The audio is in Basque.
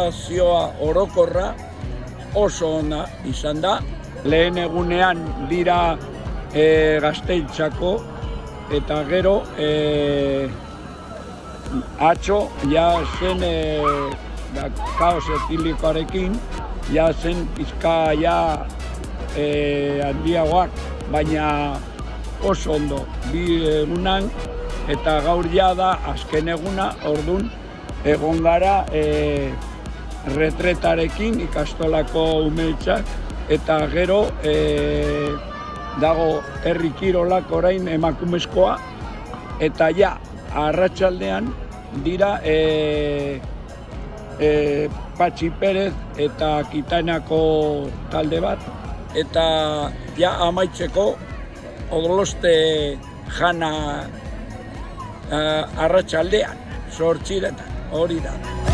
balorazioa orokorra oso ona izan da. Lehen egunean dira Gazteltzako eta gero atzo ja zen kaos etilikoarekin ja zen pizka ja handiagoak, baina oso ondo bi egunan eta gaur ja da azken eguna, ordun egon gara retretarekin ikastolako umeltzak eta gero dago herri kirolak orain emakumezkoa eta ja arratsaldean dira Patxi Perez eta Kitainako talde bat eta ja amaitzeko odoloste jana arratsaldean 8:00 hori da.